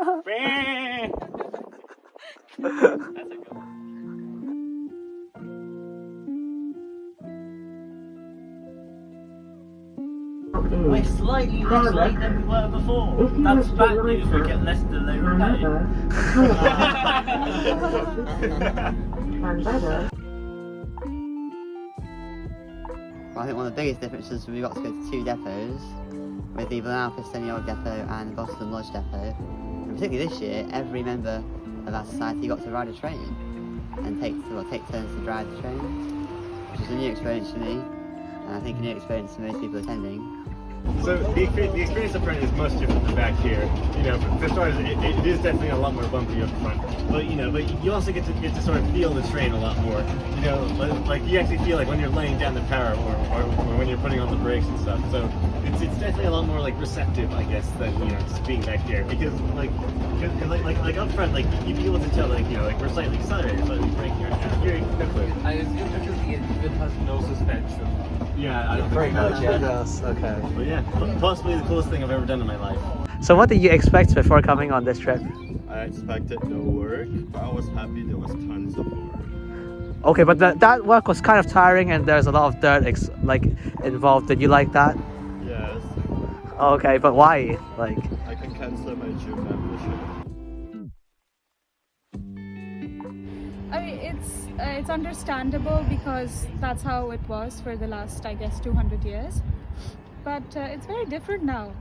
We're slightly less late than we were before. That's bad news, we get less delay pay. Well, I think one of the biggest differences was we got to go to 2 depots, with the Alpha Senior Depot and the Boston Lodge Depot. And particularly this year, every member of our society got to ride a train and take turns to drive the train, which is a new experience for me, and I think a new experience for most people attending. So the experience up front is much different than back here. You know, for starters, it is definitely a lot more bumpy up front. But you also get to sort of feel the train a lot more. You know, like you actually feel like when you're laying down the power or when you're putting on the brakes and stuff. So it's definitely a lot more like receptive, I guess, than just being back here. Because like up front, like you'd be able to tell like we're slightly accelerated, slightly braking. You're no clue. I assume because it has no suspension. Yeah, Very much, yeah. Yes, okay. But yeah, possibly the coolest thing I've ever done in my life. So what did you expect before coming on this trip? I expected no work, but I was happy there was tons of work. Okay, but that work was kind of tiring and there's a lot of dirt involved. Did you like that? Yes, Okay, but why? Like, I can cancel my gym membership. I mean, it's understandable because that's how it was for the last, I guess, 200 years. But it's very different now.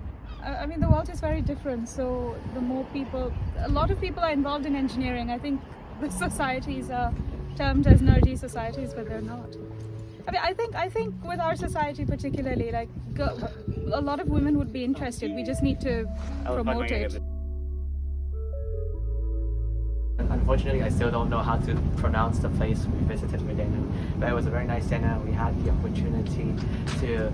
I mean, the world is very different. So the more people, a lot of people are involved in engineering. I think the societies are termed as nerdy societies, but they're not. I mean, I think with our society particularly, like a lot of women would be interested. We just need to promote it. unfortunately, I still don't know how to pronounce the place we visited within. But it was a very nice dinner. We had the opportunity to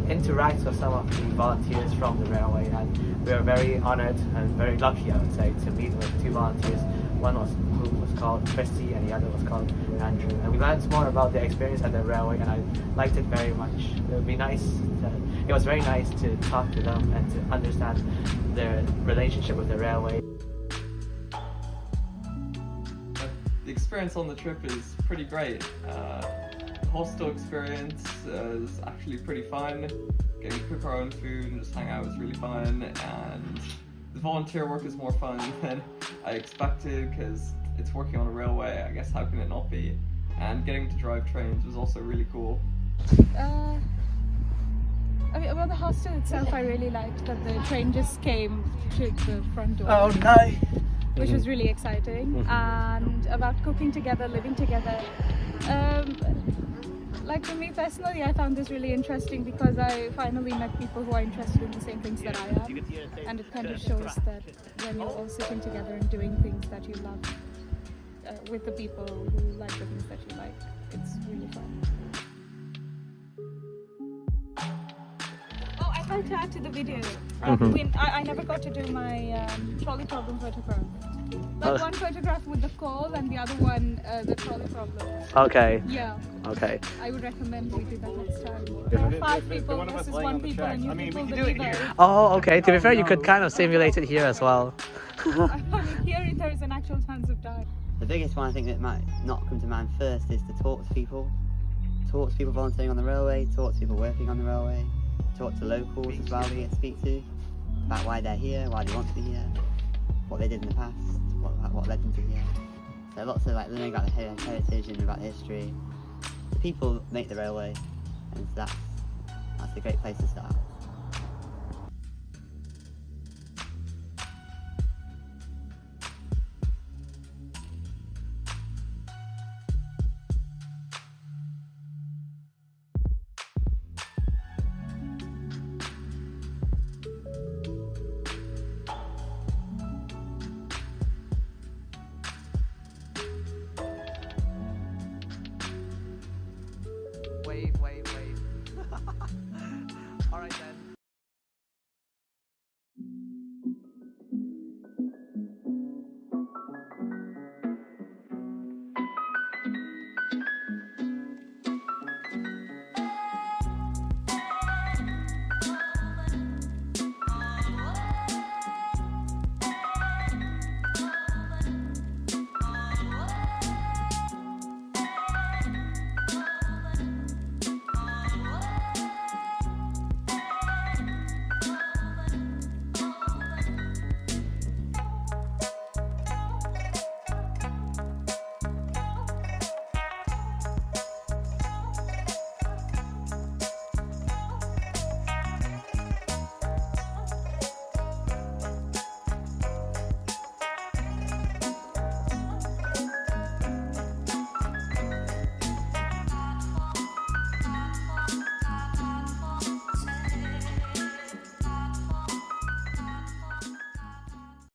interact with some of the volunteers from the railway, and we were very honored and very lucky, I would say, to meet with two volunteers. One was called Christy and the other was called Andrew. And we learned more about their experience at the railway, and I liked it very much. It was very nice to talk to them and to understand their relationship with the railway. The experience on the trip is pretty great. The hostel experience is actually pretty fun. Getting to cook our own food and just hang out was really fun, and the volunteer work is more fun than I expected because it's working on a railway. I guess how can it not be? And getting to drive trains was also really cool. I mean, well, the hostel itself, I really liked that the train just came to the front door. Oh no! Which was really exciting. And about cooking together, living together. Like for me personally, I found this really interesting because I finally met people who are interested in the same things that I am. And it kind of shows that when you're all sitting together and doing things that you love with the people who like the things that you like, it's really fun. Oh, I'd like to add to the video. I never got to do my trolley problem photograph. Like one photograph with the call and the other one the trolley problem. Okay. Yeah. Okay. I would recommend we do that next time. There are 5 people versus 1 people and you people deliver. Oh, okay. To be fair, you could kind of simulate it here as well. I mean, here there is an actual chance of dying. The biggest one I think that might not come to mind first is to talk to people. Talk to people volunteering on the railway, talk to people working on the railway, talk to locals as well we get to speak to, about why they're here, why they want to be here, what they did in the past, what led them to here. So lots of learning about the heritage and about the history. The people make the railway, and so that's a great place to start.